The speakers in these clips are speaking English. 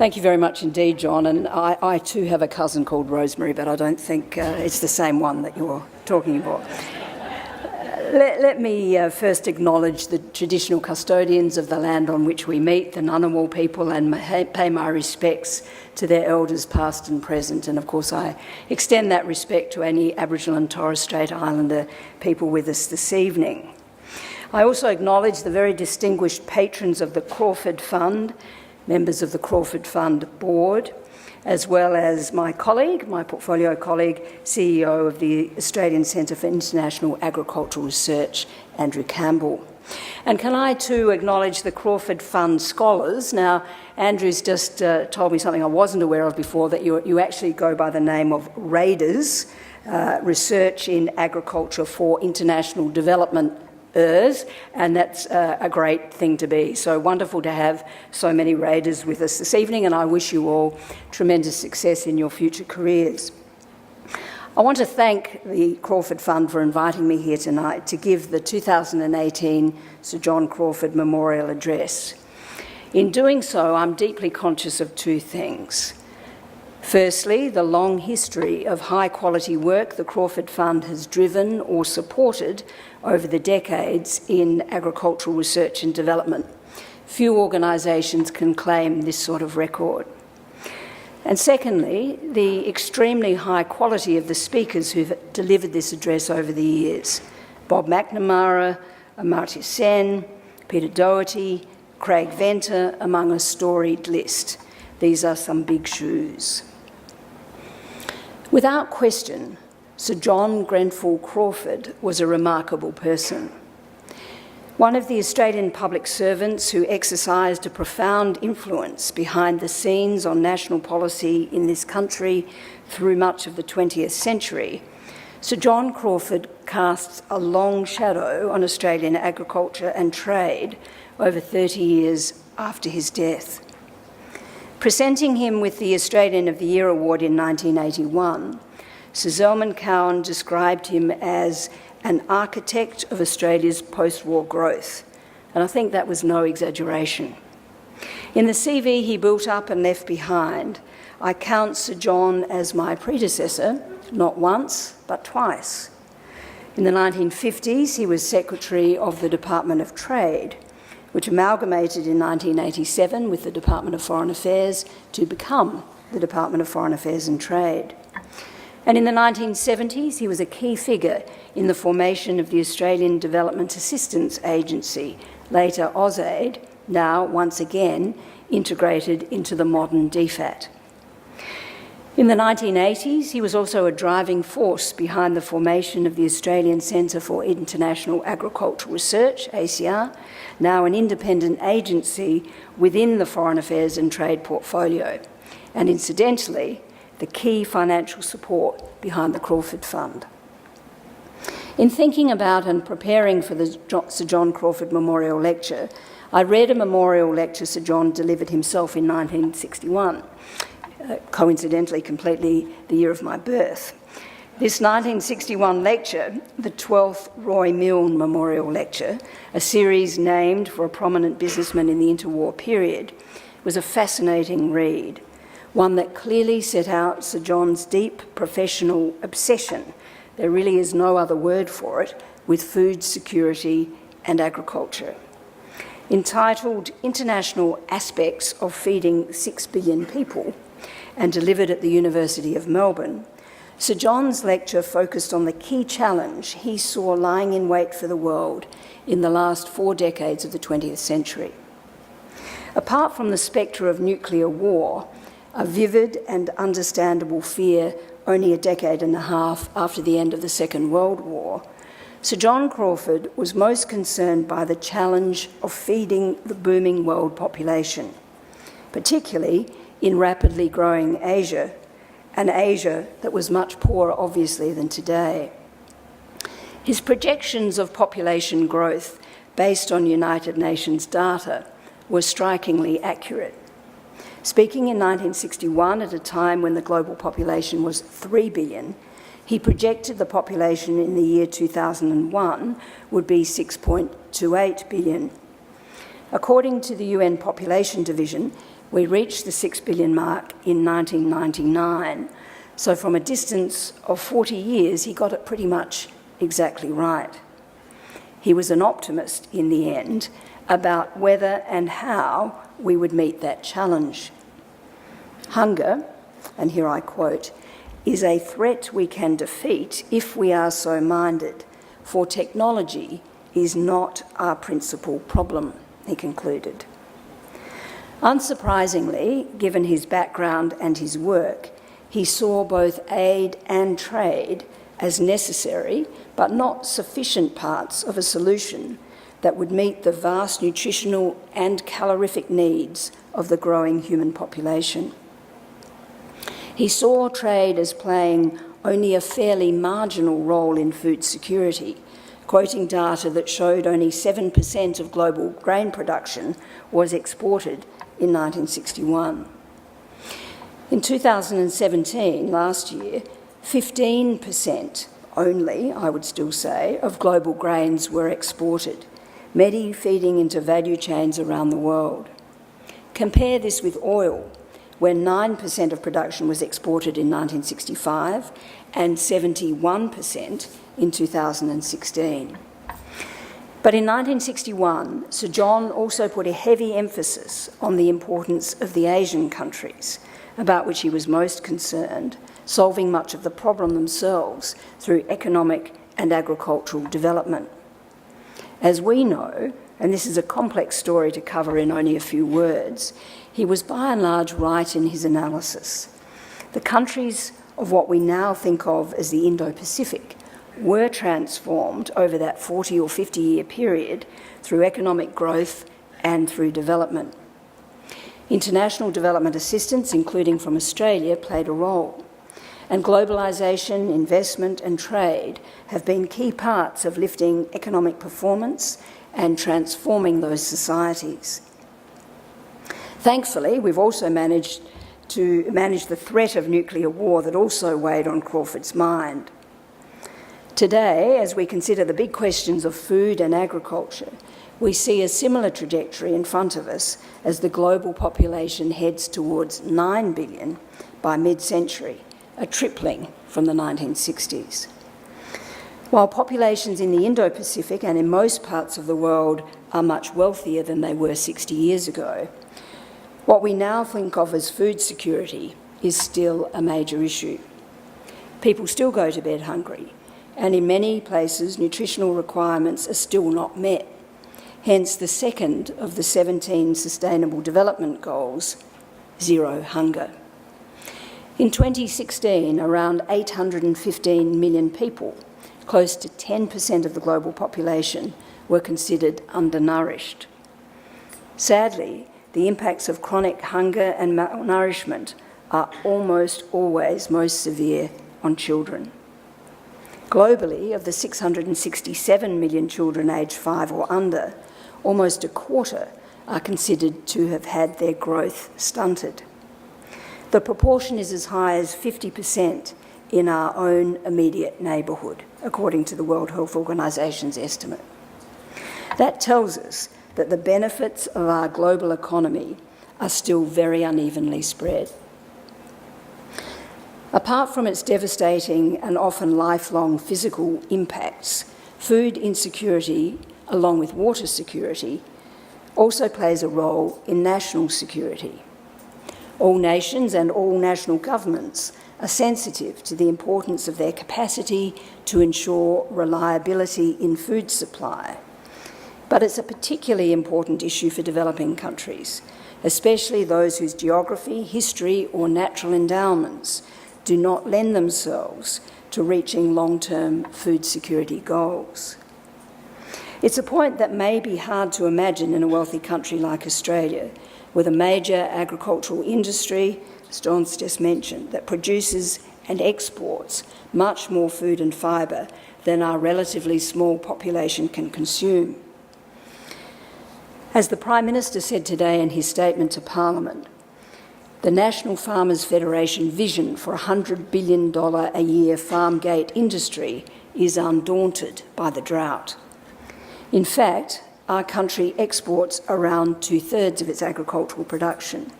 Thank you very much indeed, John. And I too have a cousin called Rosemary, but I don't think it's the same one that you're talking about. Let me first acknowledge the traditional custodians of the land on which we meet, the Ngunnawal people, and pay my respects to their elders past and present. And of course I extend that respect to any Aboriginal and Torres Strait Islander people with us this evening. I also acknowledge the very distinguished patrons of the Crawford Fund, members of the Crawford Fund board, as well as my colleague, my portfolio colleague, CEO of the Australian Centre for International Agricultural Research, Andrew Campbell. And can I too acknowledge the Crawford Fund scholars? Now, Andrew's just told me something I wasn't aware of before, that you actually go by the name of RAIDers, Research in Agriculture for International Development, and that's a great thing to be. So wonderful to have so many raiders with us this evening, and I wish you all tremendous success in your future careers. I want to thank the Crawford Fund for inviting me here tonight to give the 2018 Sir John Crawford Memorial Address. In doing so, I'm deeply conscious of two things. Firstly, the long history of high-quality work the Crawford Fund has driven or supported over the decades in agricultural research and development. Few organisations can claim this sort of record. And secondly, the extremely high quality of the speakers who've delivered this address over the years. Bob McNamara, Amartya Sen, Peter Doherty, Craig Venter, among a storied list. These are some big shoes. Without question, Sir John Grenfell Crawford was a remarkable person. One of the Australian public servants who exercised a profound influence behind the scenes on national policy in this country through much of the 20th century, Sir John Crawford casts a long shadow on Australian agriculture and trade over 30 years after his death. Presenting him with the Australian of the Year Award in 1981, Sir Zelman Cowen described him as an architect of Australia's post-war growth, and I think that was no exaggeration. In the CV he built up and left behind, I count Sir John as my predecessor, not once, but twice. In the 1950s, he was Secretary of the Department of Trade, which amalgamated in 1987 with the Department of Foreign Affairs to become the Department of Foreign Affairs and Trade. And in the 1970s, he was a key figure in the formation of the Australian Development Assistance Agency, later AusAid, now once again integrated into the modern DFAT. In the 1980s, he was also a driving force behind the formation of the Australian Centre for International Agricultural Research, ACR, now an independent agency within the Foreign Affairs and Trade portfolio, and incidentally, the key financial support behind the Crawford Fund. In thinking about and preparing for the Sir John Crawford Memorial Lecture, I read a memorial lecture Sir John delivered himself in 1961, coincidentally completely the year of my birth. This 1961 lecture, the 12th Roy Milne Memorial Lecture, a series named for a prominent businessman in the interwar period, was a fascinating read, one that clearly set out Sir John's deep professional obsession, there really is no other word for it, with food security and agriculture. Entitled International Aspects of Feeding 6 Billion People, and delivered at the University of Melbourne, Sir John's lecture focused on the key challenge he saw lying in wait for the world in the last 4 decades of the 20th century. Apart from the spectre of nuclear war, a vivid and understandable fear only a decade and a half after the end of the Second World War, Sir John Crawford was most concerned by the challenge of feeding the booming world population, particularly in rapidly growing Asia, an Asia that was much poorer, obviously, than today. His projections of population growth based on United Nations data were strikingly accurate. Speaking in 1961, at a time when the global population was 3 billion, he projected the population in the year 2001 would be 6.28 billion. According to the UN Population Division, We reached the 6 billion mark in 1999. So from a distance of 40 years, he got it pretty much exactly right. He was an optimist in the end about whether and how we would meet that challenge. Hunger, and here I quote, is a threat we can defeat if we are so minded, for technology is not our principal problem, he concluded. Unsurprisingly, given his background and his work, he saw both aid and trade as necessary but not sufficient parts of a solution that would meet the vast nutritional and calorific needs of the growing human population. He saw trade as playing only a fairly marginal role in food security, quoting data that showed only 7% of global grain production was exported in 1961. In 2017, last year, 15% only, I would still say, of global grains were exported, many feeding into value chains around the world. Compare this with oil, where 9% of production was exported in 1965 and 71% in 2016. But in 1961, Sir John also put a heavy emphasis on the importance of the Asian countries, about which he was most concerned, solving much of the problem themselves through economic and agricultural development. As we know, and this is a complex story to cover in only a few words, he was by and large right in his analysis. The countries of what we now think of as the Indo-Pacific were transformed over that 40 or 50-year period through economic growth and through development. International development assistance, including from Australia, played a role. And globalisation, investment and trade have been key parts of lifting economic performance and transforming those societies. Thankfully, we've also managed to manage the threat of nuclear war that also weighed on Crawford's mind. Today, as we consider the big questions of food and agriculture, we see a similar trajectory in front of us as the global population heads towards 9 billion by mid-century, a tripling from the 1960s. While populations in the Indo-Pacific and in most parts of the world are much wealthier than they were 60 years ago, what we now think of as food security is still a major issue. People still go to bed hungry, and in many places nutritional requirements are still not met. Hence the second of the 17 Sustainable Development Goals, zero hunger. In 2016, around 815 million people, close to 10% of the global population, were considered undernourished. Sadly, the impacts of chronic hunger and malnourishment are almost always most severe on children. Globally, of the 667 million children aged 5 or under, almost a quarter are considered to have had their growth stunted. The proportion is as high as 50% in our own immediate neighbourhood, according to the World Health Organisation's estimate. That tells us that the benefits of our global economy are still very unevenly spread. Apart from its devastating and often lifelong physical impacts, food insecurity, along with water security, also plays a role in national security. All nations and all national governments are sensitive to the importance of their capacity to ensure reliability in food supply. But it's a particularly important issue for developing countries, especially those whose geography, history, or natural endowments do not lend themselves to reaching long-term food security goals. It's a point that may be hard to imagine in a wealthy country like Australia, with a major agricultural industry, as John's just mentioned, that produces and exports much more food and fibre than our relatively small population can consume. As the Prime Minister said today in his statement to Parliament, the National Farmers Federation vision for a $100 billion a year farm gate industry is undaunted by the drought. In fact, our country exports around 2/3 of its agricultural production.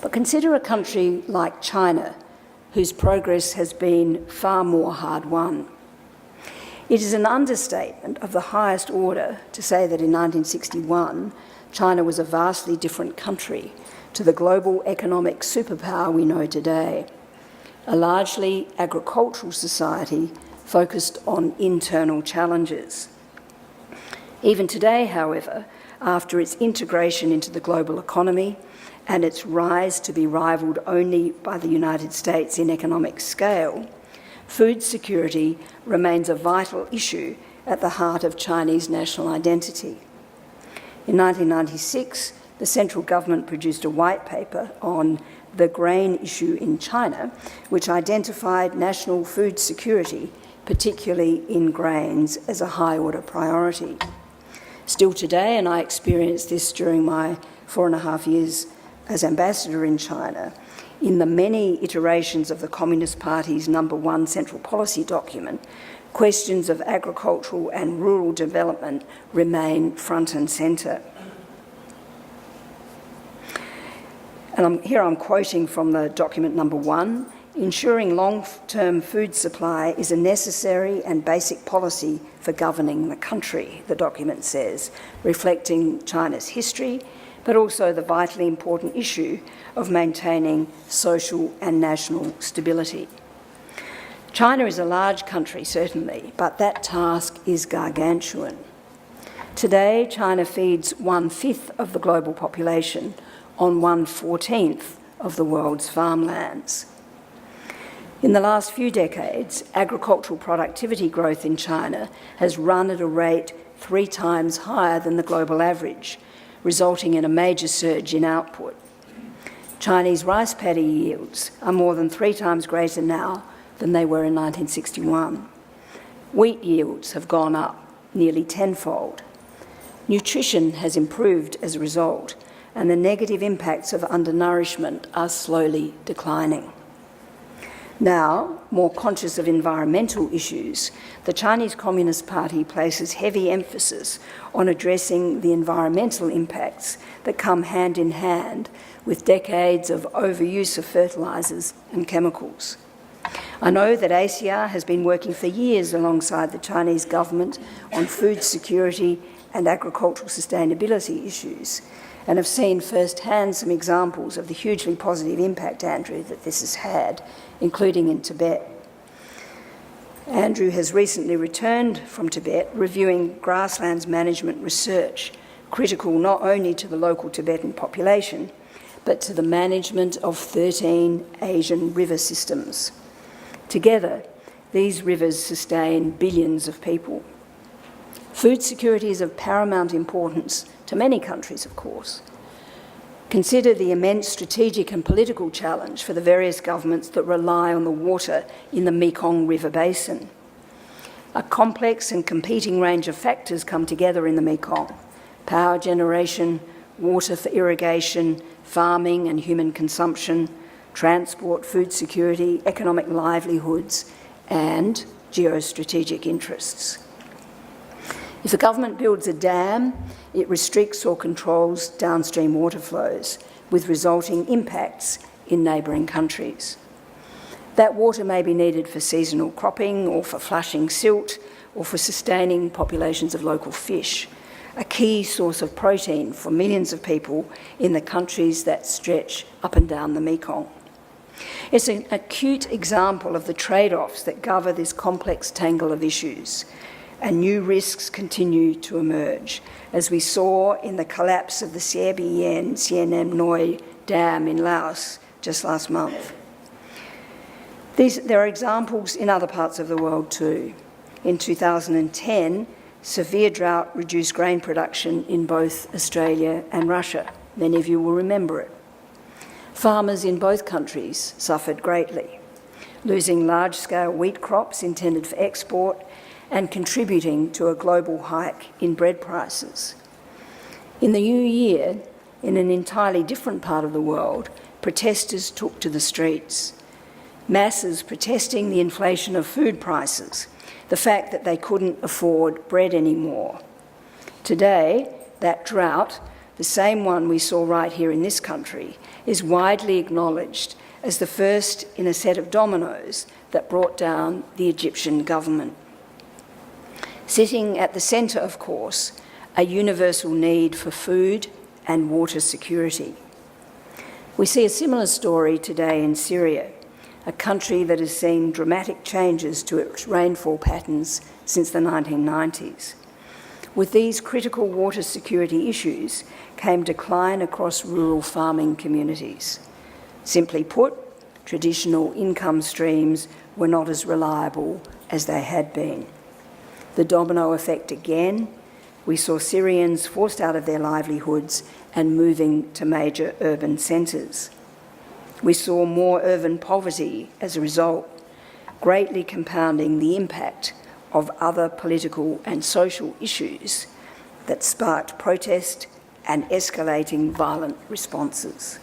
But consider a country like China, whose progress has been far more hard-won. It is an understatement of the highest order to say that in 1961, China was a vastly different country to the global economic superpower we know today, a largely agricultural society focused on internal challenges. Even today, however, after its integration into the global economy and its rise to be rivalled only by the United States in economic scale, food security remains a vital issue at the heart of Chinese national identity. In 1996, the central government produced a white paper on the grain issue in China, which identified national food security, particularly in grains, as a high-order priority. Still today, and I experienced this during my 4.5 years as ambassador in China, in the many iterations of the Communist Party's #1 central policy document, questions of agricultural and rural development remain front and centre. And here I'm quoting from the document #1, ensuring long-term food supply is a necessary and basic policy for governing the country, the document says, reflecting China's history, but also the vitally important issue of maintaining social and national stability. China is a large country, certainly, but that task is gargantuan. Today, China feeds 1/5 of the global population on 1/14 of the world's farmlands. In the last few decades, agricultural productivity growth in China has run at a rate 3 times higher than the global average, resulting in a major surge in output. Chinese rice paddy yields are more than 3 times greater now than they were in 1961. Wheat yields have gone up nearly tenfold. Nutrition has improved as a result, and the negative impacts of undernourishment are slowly declining. Now, more conscious of environmental issues, the Chinese Communist Party places heavy emphasis on addressing the environmental impacts that come hand in hand with decades of overuse of fertilisers and chemicals. I know that ACR has been working for years alongside the Chinese government on food security and agricultural sustainability issues, and have seen firsthand some examples of the hugely positive impact, Andrew, that this has had, including in Tibet. Andrew has recently returned from Tibet, reviewing grasslands management research, critical not only to the local Tibetan population, but to the management of 13 Asian river systems. Together, these rivers sustain billions of people. Food security is of paramount importance to many countries, of course. Consider the immense strategic and political challenge for the various governments that rely on the water in the Mekong River basin. A complex and competing range of factors come together in the Mekong: power generation, water for irrigation, farming and human consumption, transport, food security, economic livelihoods, and geostrategic interests. If a government builds a dam, it restricts or controls downstream water flows, with resulting impacts in neighbouring countries. That water may be needed for seasonal cropping or for flushing silt or for sustaining populations of local fish, a key source of protein for millions of people in the countries that stretch up and down the Mekong. It's an acute example of the trade-offs that govern this complex tangle of issues, and new risks continue to emerge, as we saw in the collapse of the Siem Nam Noi Dam in Laos just last month. There are examples in other parts of the world too. In 2010, severe drought reduced grain production in both Australia and Russia. Many of you will remember it. Farmers in both countries suffered greatly, losing large-scale wheat crops intended for export and contributing to a global hike in bread prices. In the new year, in an entirely different part of the world, protesters took to the streets. Masses protesting the inflation of food prices, the fact that they couldn't afford bread anymore. Today, that drought the same one we saw right here in this country, is widely acknowledged as the first in a set of dominoes that brought down the Egyptian government. Sitting at the centre, of course, a universal need for food and water security. We see a similar story today in Syria, a country that has seen dramatic changes to its rainfall patterns since the 1990s. With these critical water security issues came decline across rural farming communities. Simply put, traditional income streams were not as reliable as they had been. The domino effect again, we saw Syrians forced out of their livelihoods and moving to major urban centres. We saw more urban poverty as a result, greatly compounding the impact of other political and social issues that sparked protest and escalating violent responses.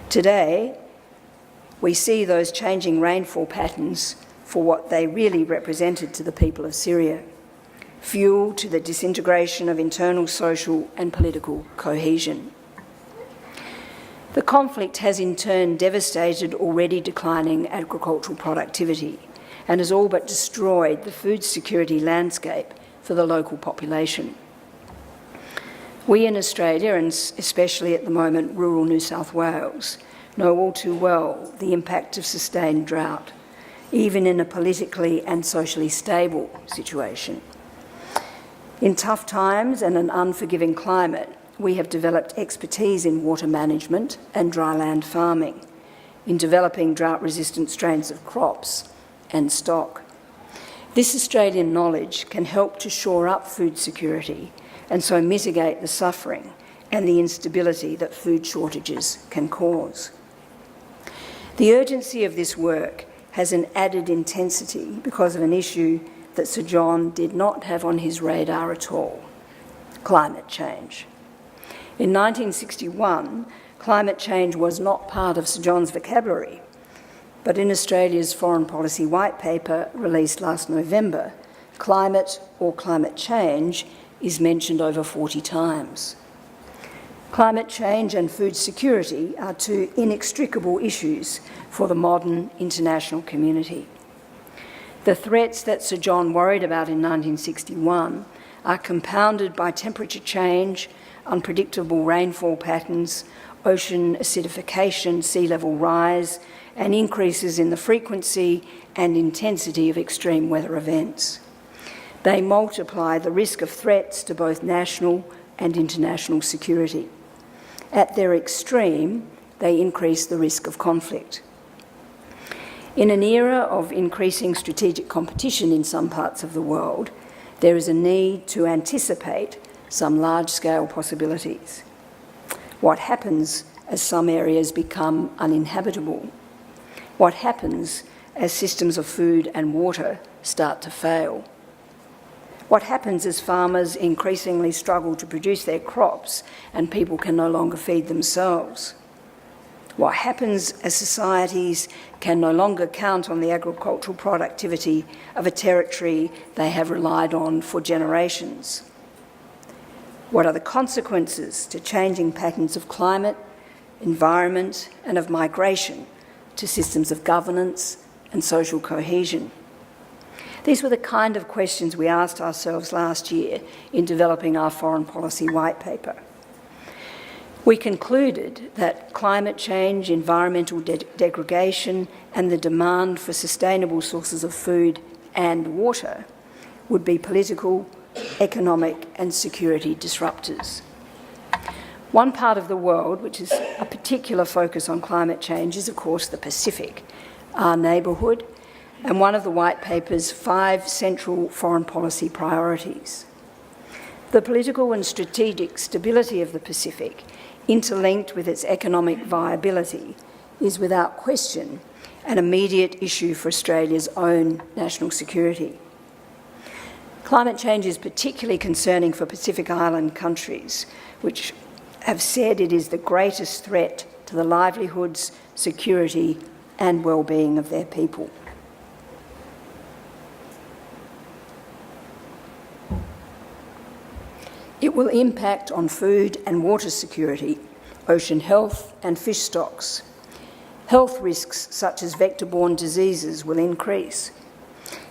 Today, we see those changing rainfall patterns for what they really represented to the people of Syria: fuel to the disintegration of internal social and political cohesion. The conflict has in turn devastated already declining agricultural productivity and has all but destroyed the food security landscape for the local population. We in Australia, and especially at the moment rural New South Wales, know all too well the impact of sustained drought, even in a politically and socially stable situation. In tough times and an unforgiving climate, we have developed expertise in water management and dryland farming, in developing drought-resistant strains of crops and stock. This Australian knowledge can help to shore up food security and so mitigate the suffering and the instability that food shortages can cause. The urgency of this work has an added intensity because of an issue that Sir John did not have on his radar at all: climate change. In 1961, climate change was not part of Sir John's vocabulary, but in Australia's Foreign Policy White Paper released last November, climate or climate change is mentioned over 40 times. Climate change and food security are two inextricable issues for the modern international community. The threats that Sir John worried about in 1961 are compounded by temperature change, unpredictable rainfall patterns, ocean acidification, sea level rise, and increases in the frequency and intensity of extreme weather events. They multiply the risk of threats to both national and international security. At their extreme, they increase the risk of conflict. In an era of increasing strategic competition in some parts of the world, there is a need to anticipate some large-scale possibilities. What happens as some areas become uninhabitable? What happens as systems of food and water start to fail? What happens as farmers increasingly struggle to produce their crops and people can no longer feed themselves? What happens as societies can no longer count on the agricultural productivity of a territory they have relied on for generations? What are the consequences to changing patterns of climate, environment, and of migration to systems of governance and social cohesion? These were the kind of questions we asked ourselves last year in developing our Foreign Policy White Paper. We concluded that climate change, environmental degradation, and the demand for sustainable sources of food and water would be political, economic, and security disruptors. One part of the world which is a particular focus on climate change is, of course, the Pacific, our neighbourhood, and one of the White Paper's 5 central foreign policy priorities. The political and strategic stability of the Pacific, interlinked with its economic viability, is without question an immediate issue for Australia's own national security. Climate change is particularly concerning for Pacific Island countries, which have said it is the greatest threat to the livelihoods, security, and well-being of their people. It will impact on food and water security, ocean health and fish stocks. Health risks such as vector-borne diseases will increase.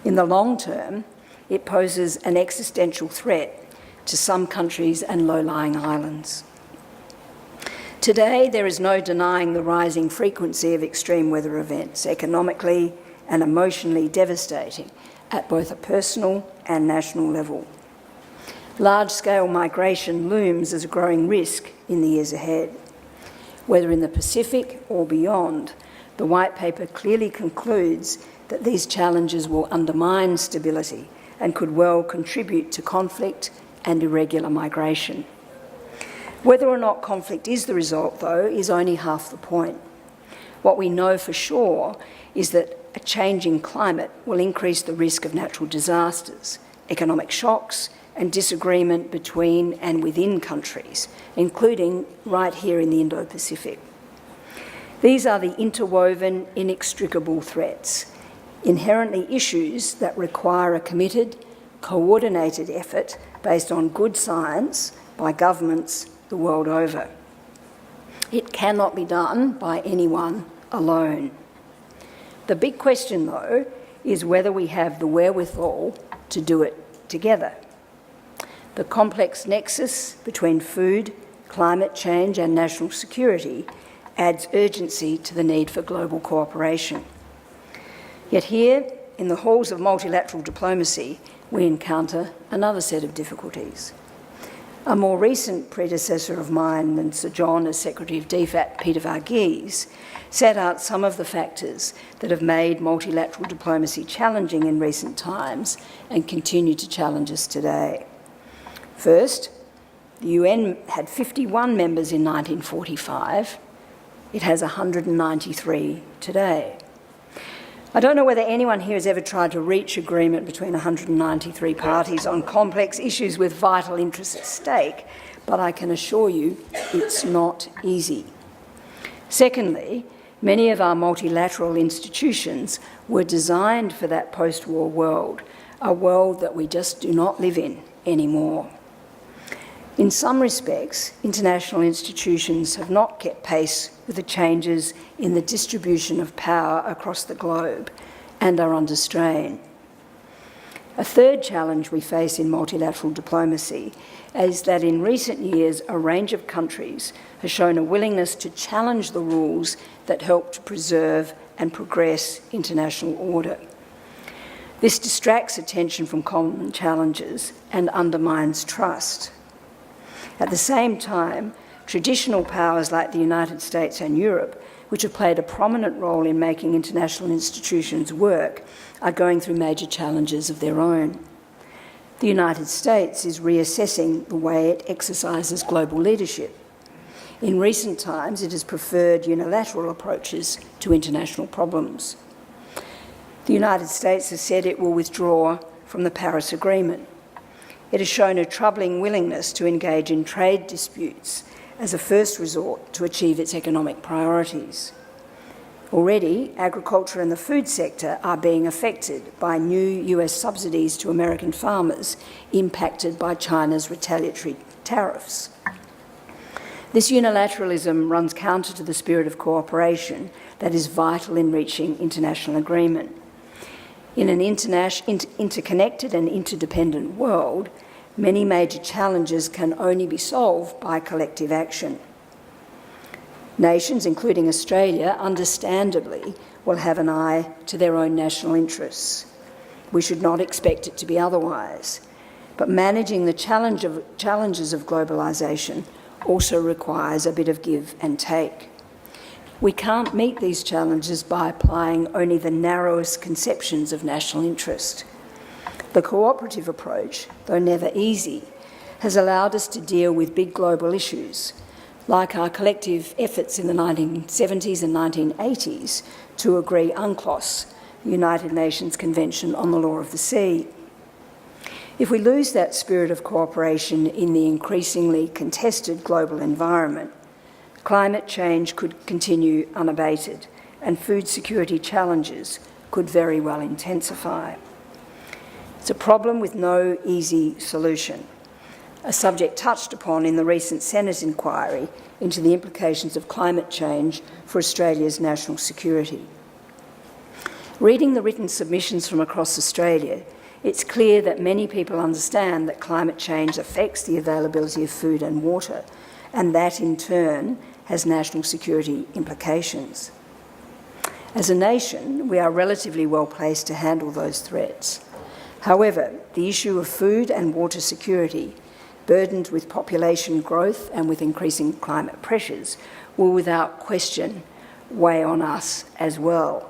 In the long term, it poses an existential threat to some countries and low-lying islands. Today, there is no denying the rising frequency of extreme weather events, economically and emotionally devastating at both a personal and national level. Large-scale migration looms as a growing risk in the years ahead. Whether in the Pacific or beyond, the White Paper clearly concludes that these challenges will undermine stability and could well contribute to conflict and irregular migration. Whether or not conflict is the result, though, is only half the point. What we know for sure is that a changing climate will increase the risk of natural disasters, economic shocks, and disagreement between and within countries, including right here in the Indo-Pacific. These are the interwoven, inextricable threats, inherently issues that require a committed, coordinated effort based on good science by governments the world over. It cannot be done by anyone alone. The big question, though, is whether we have the wherewithal to do it together. The complex nexus between food, climate change and national security adds urgency to the need for global cooperation. Yet here, in the halls of multilateral diplomacy, we encounter another set of difficulties. A more recent predecessor of mine than Sir John as Secretary of DFAT, Peter Varghese, set out some of the factors that have made multilateral diplomacy challenging in recent times and continue to challenge us today. First, the UN had 51 members in 1945. It has 193 today. I don't know whether anyone here has ever tried to reach agreement between 193 parties on complex issues with vital interests at stake, but I can assure you it's not easy. Secondly, many of our multilateral institutions were designed for that post-war world, a world that we just do not live in anymore. In some respects, international institutions have not kept pace with the changes in the distribution of power across the globe and are under strain. A third challenge we face in multilateral diplomacy is that in recent years, a range of countries has shown a willingness to challenge the rules that help to preserve and progress international order. This distracts attention from common challenges and undermines trust. At the same time, traditional powers like the United States and Europe, which have played a prominent role in making international institutions work, are going through major challenges of their own. The United States is reassessing the way it exercises global leadership. In recent times, it has preferred unilateral approaches to international problems. The United States has said it will withdraw from the Paris Agreement. It has shown a troubling willingness to engage in trade disputes as a first resort to achieve its economic priorities. Already, agriculture and the food sector are being affected by new US subsidies to American farmers impacted by China's retaliatory tariffs. This unilateralism runs counter to the spirit of cooperation that is vital in reaching international agreement. In an interconnected and interdependent world, many major challenges can only be solved by collective action. Nations, including Australia, understandably will have an eye to their own national interests. We should not expect it to be otherwise. But managing the challenges of globalisation also requires a bit of give and take. We can't meet these challenges by applying only the narrowest conceptions of national interest. The cooperative approach, though never easy, has allowed us to deal with big global issues, like our collective efforts in the 1970s and 1980s to agree UNCLOS, the United Nations Convention on the Law of the Sea. If we lose that spirit of cooperation in the increasingly contested global environment, climate change could continue unabated and food security challenges could very well intensify. It's a problem with no easy solution. a subject touched upon in the recent Senate inquiry into the implications of climate change for Australia's national security. Reading the written submissions from across Australia, it's clear that many people understand that climate change affects the availability of food and water, and that in turn has national security implications. As a nation, we are relatively well placed to handle those threats. However, the issue of food and water security, burdened with population growth and with increasing climate pressures, will without question weigh on us as well.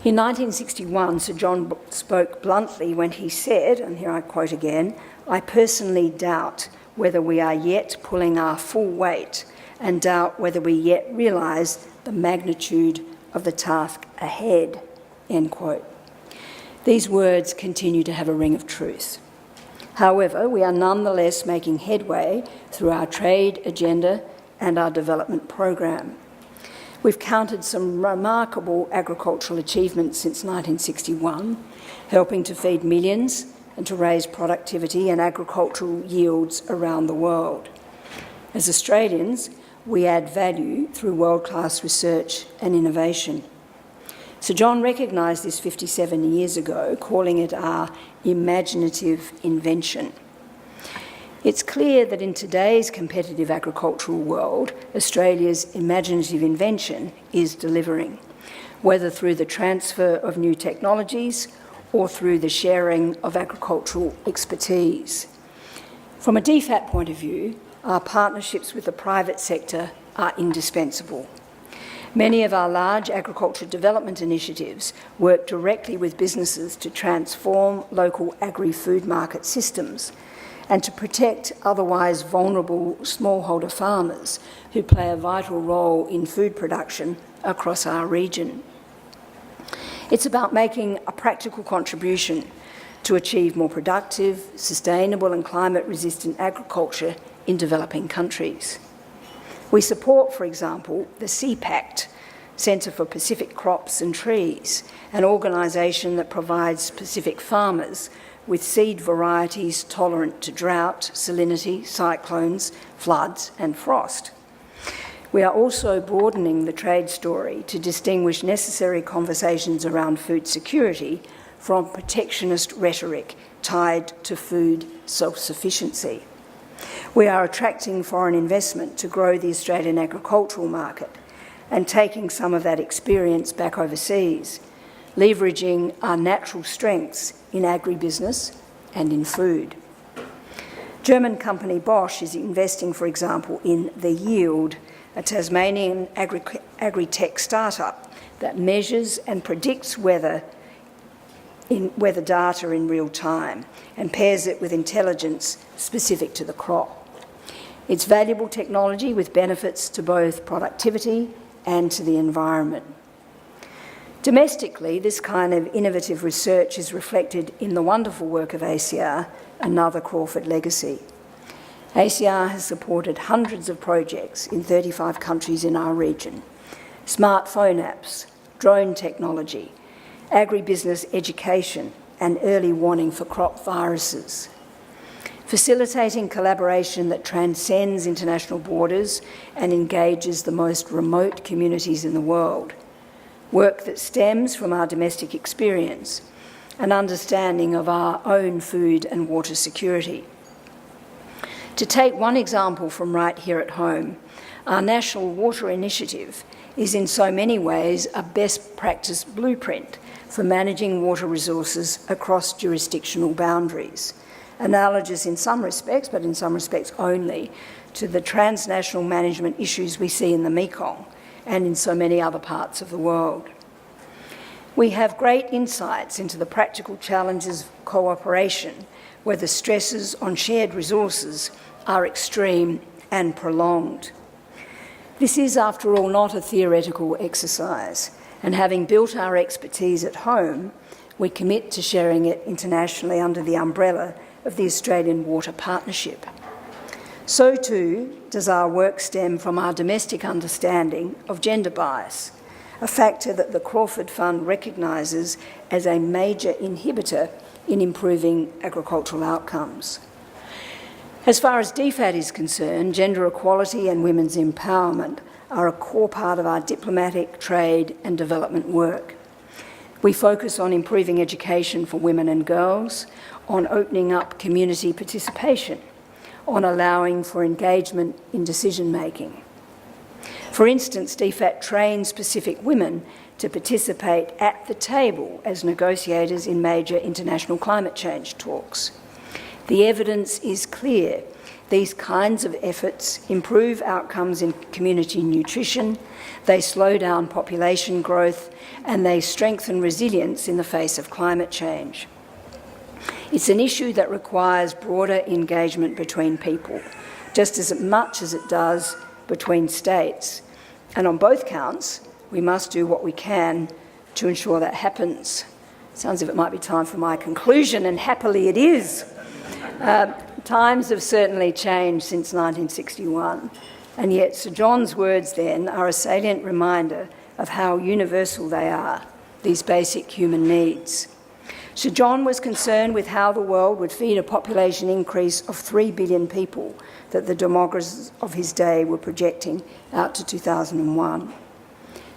In 1961, Sir John spoke bluntly when he said, and here I quote again, "I personally doubt whether we are yet pulling our full weight and doubt whether we yet realise the magnitude of the task ahead," end quote. These words continue to have a ring of truth. However, we are nonetheless making headway through our trade agenda and our development program. We've counted some remarkable agricultural achievements since 1961, helping to feed millions and to raise productivity and agricultural yields around the world. As Australians, we add value through world-class research and innovation. Sir John recognised this 57 years ago, calling it our imaginative invention. It's clear that in today's competitive agricultural world, Australia's imaginative invention is delivering, whether through the transfer of new technologies or through the sharing of agricultural expertise. From a DFAT point of view, our partnerships with the private sector are indispensable. Many of our large agriculture development initiatives work directly with businesses to transform local agri-food market systems and to protect otherwise vulnerable smallholder farmers who play a vital role in food production across our region. It's about making a practical contribution to achieve more productive, sustainable and climate-resistant agriculture in developing countries. We support, for example, the CPACT, Centre for Pacific Crops and Trees, an organisation that provides Pacific farmers with seed varieties tolerant to drought, salinity, cyclones, floods and frost. We are also broadening the trade story to distinguish necessary conversations around food security from protectionist rhetoric tied to food self-sufficiency. We are attracting foreign investment to grow the Australian agricultural market and taking some of that experience back overseas, leveraging our natural strengths in agribusiness and in food. German company Bosch is investing, for example, in The Yield, a Tasmanian agri-tech startup that measures and predicts weather data in real time and pairs it with intelligence specific to the crop. It's valuable technology with benefits to both productivity and to the environment. Domestically, this kind of innovative research is reflected in the wonderful work of ACR, another Crawford legacy. ACR has supported hundreds of projects in 35 countries in our region: smartphone apps, drone technology, agribusiness education and early warning for crop viruses, facilitating collaboration that transcends international borders and engages the most remote communities in the world, work that stems from our domestic experience, an understanding of our own food and water security. To take one example from right here at home, our National Water Initiative is in so many ways a best practice blueprint for managing water resources across jurisdictional boundaries, analogous in some respects, but in some respects only, to the transnational management issues we see in the Mekong and in so many other parts of the world. We have great insights into the practical challenges of cooperation, where the stresses on shared resources are extreme and prolonged. This is, after all, not a theoretical exercise, and having built our expertise at home, we commit to sharing it internationally under the umbrella of the Australian Water Partnership. So too does our work stem from our domestic understanding of gender bias, a factor that the Crawford Fund recognises as a major inhibitor in improving agricultural outcomes. As far as DFAT is concerned, gender equality and women's empowerment are a core part of our diplomatic, trade and development work. We focus on improving education for women and girls, on opening up community participation, on allowing for engagement in decision-making. For instance, DFAT trains Pacific women to participate at the table as negotiators in major international climate change talks. The evidence is clear. These kinds of efforts improve outcomes in community nutrition, they slow down population growth, and they strengthen resilience in the face of climate change. It's an issue that requires broader engagement between people, just as much as it does between states. And on both counts, we must do what we can to ensure that happens. Sounds as if it might be time for my conclusion, and happily it is. Times have certainly changed since 1961, and yet Sir John's words then are a salient reminder of how universal they are, these basic human needs. Sir John was concerned with how the world would feed a population increase of 3 billion people that the demographers of his day were projecting out to 2001.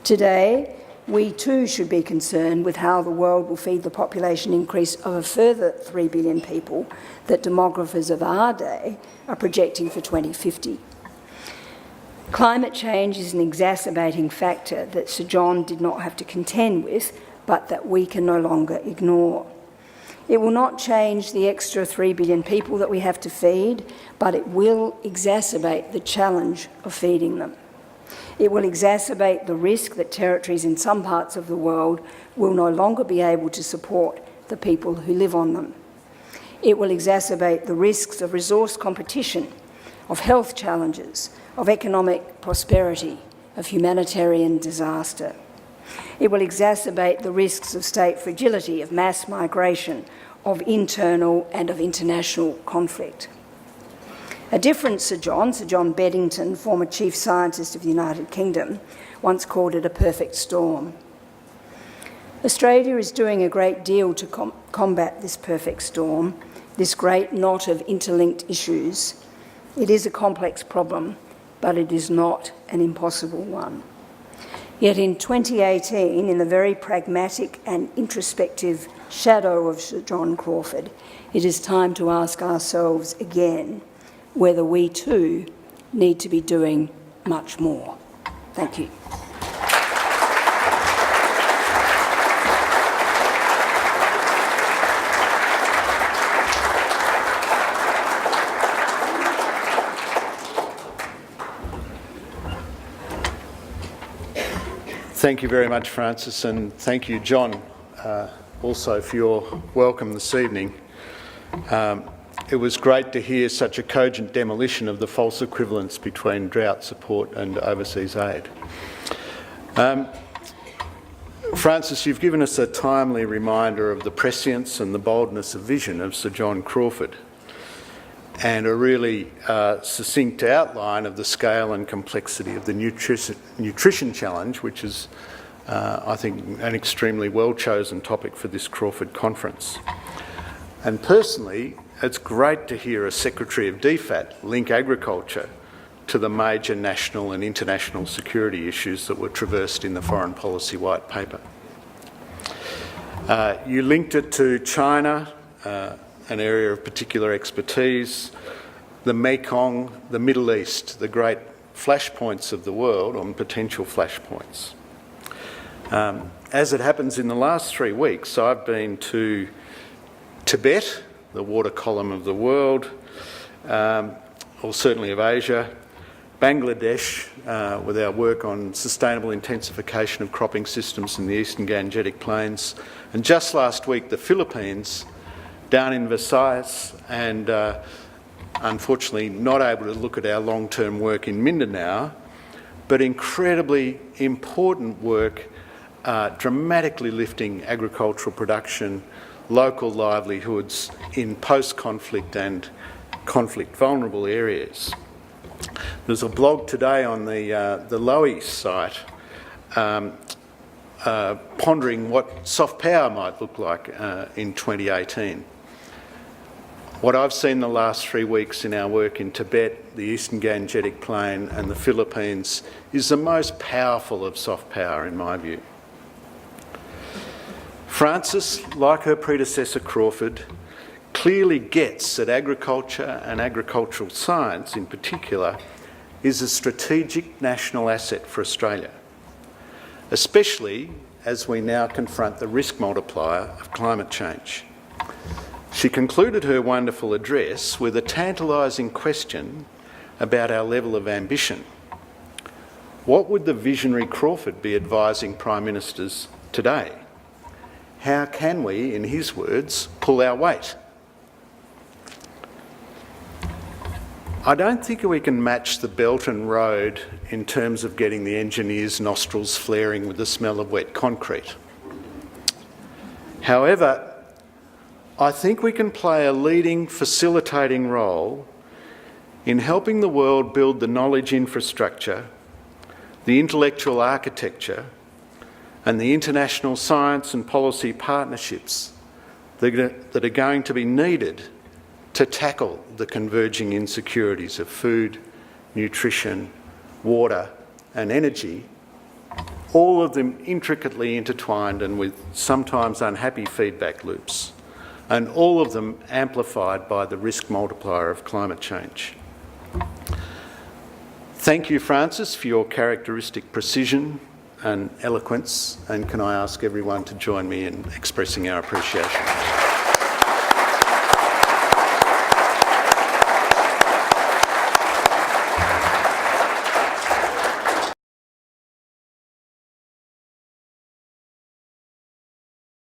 Today, we too should be concerned with how the world will feed the population increase of a further 3 billion people that demographers of our day are projecting for 2050. Climate change is an exacerbating factor that Sir John did not have to contend with, but that we can no longer ignore. It will not change the extra 3 billion people that we have to feed, but it will exacerbate the challenge of feeding them. It will exacerbate the risk that territories in some parts of the world will no longer be able to support the people who live on them. It will exacerbate the risks of resource competition, of health challenges, of economic prosperity, of humanitarian disaster. It will exacerbate the risks of state fragility, of mass migration, of internal and of international conflict. A different Sir John Beddington, former Chief Scientist of the United Kingdom, once called it a perfect storm. Australia is doing a great deal to combat this perfect storm, this great knot of interlinked issues. It is a complex problem, but it is not an impossible one. Yet in 2018, in the very pragmatic and introspective shadow of Sir John Crawford, it is time to ask ourselves again whether we too need to be doing much more. Thank you. Thank you very much, Francis, and thank you, John, also for your welcome this evening. It was great to hear such a cogent demolition of the false equivalence between drought support and overseas aid. Francis, you've given us a timely reminder of the prescience and the boldness of vision of Sir John Crawford, and a really succinct outline of the scale and complexity of the nutrition challenge, which is, I think, an extremely well-chosen topic for this Crawford conference. And personally, it's great to hear a Secretary of DFAT link agriculture to the major national and international security issues that were traversed in the Foreign Policy White Paper. You linked it to China, an area of particular expertise, the Mekong, the Middle East, the great flashpoints of the world, or potential flashpoints. As it happens in the last 3 weeks, I've been to Tibet, the water column of the world, or certainly of Asia, Bangladesh, with our work on sustainable intensification of cropping systems in the Eastern Gangetic Plains, and just last week the Philippines, down in Visayas, and unfortunately not able to look at our long-term work in Mindanao, but incredibly important work dramatically lifting agricultural production, local livelihoods in post-conflict and conflict-vulnerable areas. There's a blog today on the Lowy site pondering what soft power might look like in 2018. What I've seen the last 3 weeks in our work in Tibet, the Eastern Gangetic Plain and the Philippines is the most powerful of soft power in my view. Frances, like her predecessor Crawford, clearly gets that agriculture and agricultural science in particular is a strategic national asset for Australia, especially as we now confront the risk multiplier of climate change. She concluded her wonderful address with a tantalising question about our level of ambition. What would the visionary Crawford be advising Prime Ministers today? How can we, in his words, pull our weight? I don't think we can match the Belt and Road in terms of getting the engineers' nostrils flaring with the smell of wet concrete. However, I think we can play a leading, facilitating role in helping the world build the knowledge infrastructure, the intellectual architecture, and the international science and policy partnerships that are going to be needed to tackle the converging insecurities of food, nutrition, water and energy, all of them intricately intertwined and with sometimes unhappy feedback loops, and all of them amplified by the risk multiplier of climate change. Thank you, Frances, for your characteristic precision and eloquence, and can I ask everyone to join me in expressing our appreciation.